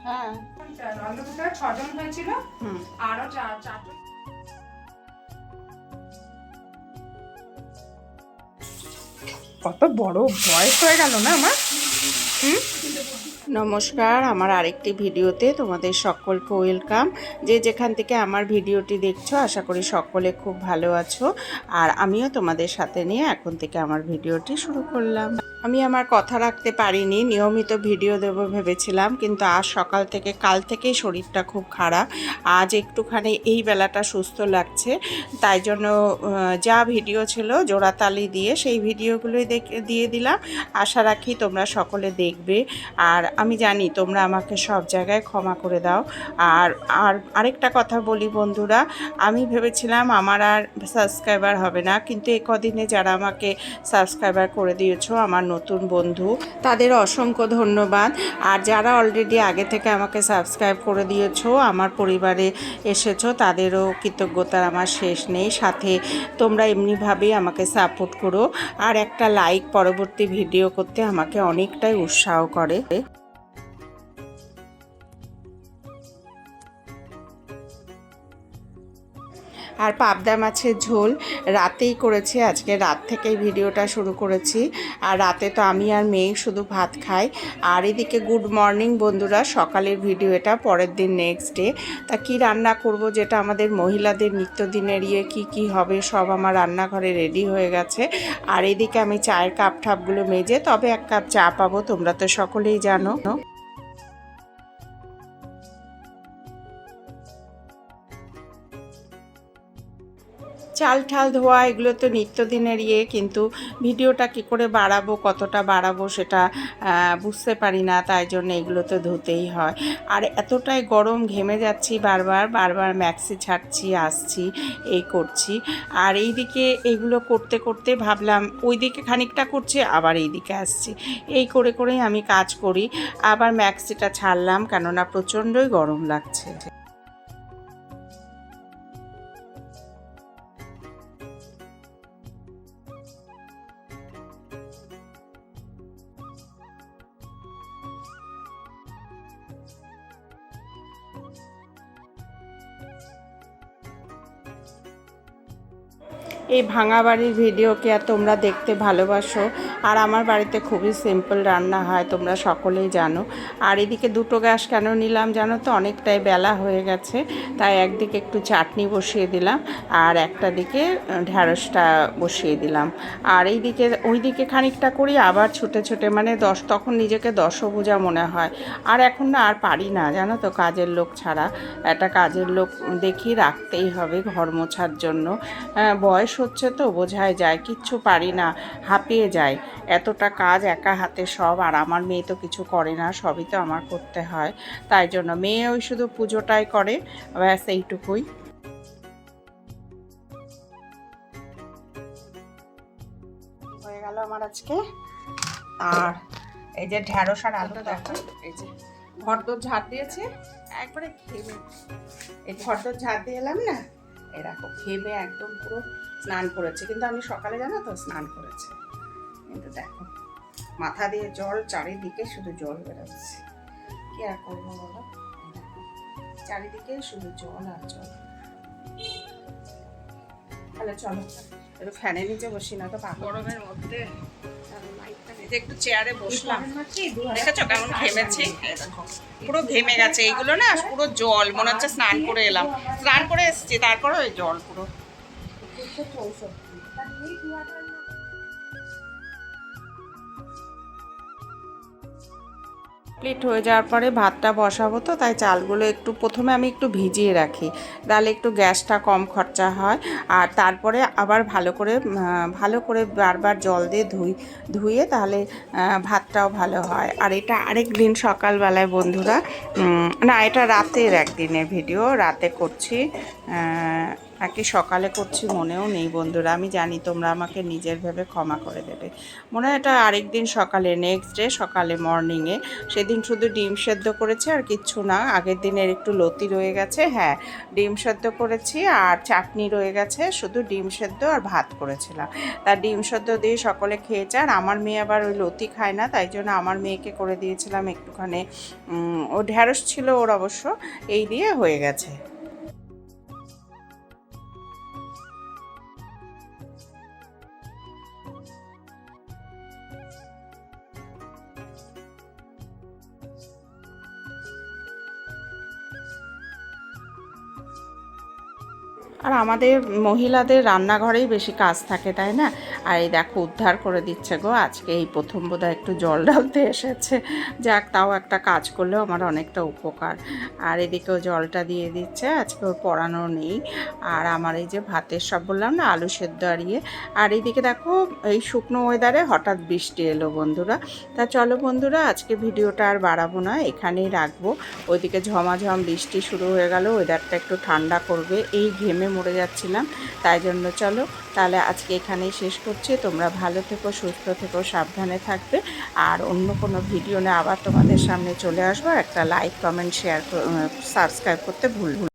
হ্যাঁ, অন্নপ্রাশনে 6 জন হয়েছিল, আরো 4 জন। কত বড় বয়স হয়ে গেল না আমার। নমস্কার, আমার আরেকটি ভিডিওতে তোমাদের সকলকে ওয়েলকাম। যে যেখান থেকে আমার ভিডিওটি দেখছো, আশা করি সকলে খুব ভালো আছো। আর আমিও তোমাদের সাথে নিয়ে এখন থেকে আমার ভিডিওটি শুরু করলাম। আমি আমার কথা রাখতে পারিনি, নিয়মিত ভিডিও দেবো ভেবেছিলাম, কিন্তু আজ সকাল থেকে কাল থেকেই শরীরটা খুব খারাপ। আজ একটুখানি এই বেলাটা সুস্থ লাগছে, তাই জন্য যা ভিডিও ছিল জোড়াতালি দিয়ে সেই ভিডিওগুলোই দিয়ে দিলাম। আশা রাখি তোমরা সকলে দেখবে, আর আমি জানি তোমরা আমাকে সব জায়গায় ক্ষমা করে দাও। আর আরেকটা কথা বলি বন্ধুরা, আমি ভেবেছিলাম আমার আর সাবস্ক্রাইবার হবে না, কিন্তু এই কদিনে যারা আমাকে সাবস্ক্রাইবার করে দিয়েছো, আমার নতুন বন্ধু, তাদের অসংখ্য ধন্যবাদ। আর যারা অলরেডি আগে থেকে আমাকে সাবস্ক্রাইব করে দিয়েছো, আমার পরিবারে এসেছো, তাদেরও কৃতজ্ঞতার আমার শেষ নেই। সাথে তোমরা এমনিভাবেই আমাকে সাপোর্ট করো, আর একটা লাইক পরবর্তী ভিডিও করতে আমাকে অনেকটাই উৎসাহ করে। আর পাবদা মাছের ঝোল রাতেই করেছি, আজকে রাত থেকেই ভিডিওটা শুরু করেছি। আর রাতে তো আমি আর মেয়ে শুধু ভাত খাই। আর এদিকে গুড মর্নিং বন্ধুরা, সকালের ভিডিও এটা, পরের দিন নেক্সট ডে। তা কি রান্না করব, যেটা আমাদের মহিলাদের নিত্যদিনের কি হবে সব আমার রান্নাঘরে রেডি হয়ে গেছে। আর এদিকে আমি চায়ের কাপ ঠাপগুলো মেজে তবে 1 কাপ চা পাবো, তোমরা তো সকলেই জানো। চাল ঠাল ধোয়া এগুলো তো নিত্যদিনের কিন্তু ভিডিওটা কি করে বাড়াবো, কতটা বাড়াবো সেটা বুঝতে পারি না, তাই জন্য এগুলো তো ধুতেই হয়। আর এতটাই গরম, ঘেমে যাচ্ছি বারবার ম্যাক্সি ছাড়ছি আসছি এই করছি। আর এইদিকে এইগুলো করতে করতে ভাবলাম ওইদিকে খানিকটা করছি, আবার এইদিকে আসছি, এই করেই আমি কাজ করি। আবার ম্যাক্সিটা ছাড়লাম, কেননা প্রচণ্ডই গরম লাগছে। এই ভাঙা বাড়ির ভিডিওকে আর তোমরা দেখতে ভালোবাসো, আর আমার বাড়িতে খুবই সিম্পল রান্না হয়, তোমরা সকলেই জানো। আর এদিকে 2টো গ্যাস কেন নিলাম জানো তো, অনেকটাই বেলা হয়ে গেছে, তাই একদিকে একটু চাটনি বসিয়ে দিলাম, আর একটা দিকে ঢ্যাঁড়সটা বসিয়ে দিলাম। আর ওইদিকে খানিকটা করি, আবার ছুটে মানে তখন নিজেকে দশভুজা মনে হয়। আর এখন না আর পারি না জানো তো, কাজের লোক ছাড়া। একটা কাজের লোক দেখি রাখতেই হবে ঘর মোছার জন্য। বয়স হচ্ছে তো বোঝাই যায়, কিচ্ছু পারি না, হাঁপিয়ে যায়। এতটা কাজ একা হাতে সব, আর আমার মেয়ে তো কিছু করে না, সবই তো আমার করতে হয়। তাই জন্য মেয়ে ওই শুধু পুজোটাই করে, ব্যাস এইটুকুই। হয়ে গেল আমার আজকে। আর এই যে ঢ্যাঁড়স আর আলু দেখো, এই যে ঘরদোর ঝাড় দিয়েছে, একবারে ঘেমে, এই ঘরদোর ঝাড় দিয়ে এলাম না, এরকম ঘেমে একদম পুরো স্নান করেছে। কিন্তু আমি সকালে জানো তো স্নান করেছে, কিন্তু দেখো মাথা দিয়ে জল, চারিদিকে শুধু জল বেরোচ্ছে। কি আর করবো বলো, চারিদিকে শুধু জল আর জল। তাহলে চলো একটু ফ্যানের নিচে বসি, না তো গরমের মধ্যে একটু চেয়ারে বসলাম। দেখেছো কেমন ঘেমেছি, পুরো ঘেমে গেছে। এইগুলো না পুরো জল, মনে হচ্ছে স্নান করে এলাম, স্নান করে এসেছি, তারপরে ওই জল পুরো। কমপ্লিট হয়ে যাওয়ার পরে ভাতটা বসাবো, তো তাই চালগুলো একটু প্রথমে আমি একটু ভিজিয়ে রাখি, তাহলে একটু গ্যাসটা কম খরচা হয়। আর তারপরে আবার ভালো করে বারবার জল দিয়ে ধুয়ে তাহলে ভাতটাও ভালো হয়। আর এটা আরেক দিন সকালবেলায় বন্ধুরা, না এটা রাতের একদিনের ভিডিও, রাতে করছি। নাকি সকালে করছি মনেও নেই বন্ধুরা। আমি জানি তোমরা আমাকে নিজের ভেবে ক্ষমা করে দেবে। মনে হয় এটা আরেকদিন সকালে, নেক্সট ডে সকালে মর্নিংয়ে। সেদিন শুধু ডিম সেদ্ধ করেছি আর কিচ্ছু না। আগের দিনের একটু লতি রয়ে গেছে, হ্যাঁ ডিম সেদ্ধ করেছি আর চাটনি রয়ে গেছে, শুধু ডিম সেদ্ধ আর ভাত করেছিলাম। তা ডিম সেদ্ধ দিয়ে সকলে খেয়েছে। আর আমার মেয়ে আবার ওই লতি খায় না, তাই জন্য আমার মেয়েকে করে দিয়েছিলাম একটুখানি, ও ঢ্যাঁড়স ছিল ওর অবশ্য, এই দিয়ে হয়ে গেছে। আর আমাদের মহিলাদের রান্নাঘরেই বেশি কাজ থাকে, তাই না? আর এই দেখো উদ্ধার করে দিচ্ছে গো, আজকে এই প্রথম বোধহয় একটু জল ঢালতে এসেছে। যাক, তাও একটা কাজ করলেও আমার অনেকটা উপকার। আর এদিকেও জলটা দিয়ে দিচ্ছে, আজকে ওর পড়ানো নেই। আর আমার এই যে ভাতের সব বললাম না, আলু সেদ্ধ আর ইয়ে। আর এইদিকে দেখো এই শুকনো ওয়েদারে হঠাৎ বৃষ্টি এলো বন্ধুরা। তা চলো বন্ধুরা, আজকে ভিডিওটা আর বাড়াবো না, এখানেই রাখবো। ওইদিকে ঝমাঝম বৃষ্টি শুরু হয়ে গেল, ওয়েদারটা একটু ঠান্ডা করবে, এই ঘেমে মরে যাচ্ছিলাম, তাই জন্য চলো তাহলে আজকে এখানেই শেষ করছি। তোমরা ভালো থেকো, সুস্থ থেকো, সাবধানে থাকবে। আর অন্য কোনো ভিডিও নিয়ে আবার তোমাদের সামনে চলে আসবো। একটা লাইক, কমেন্ট, শেয়ার, সাবস্ক্রাইব করতে ভুল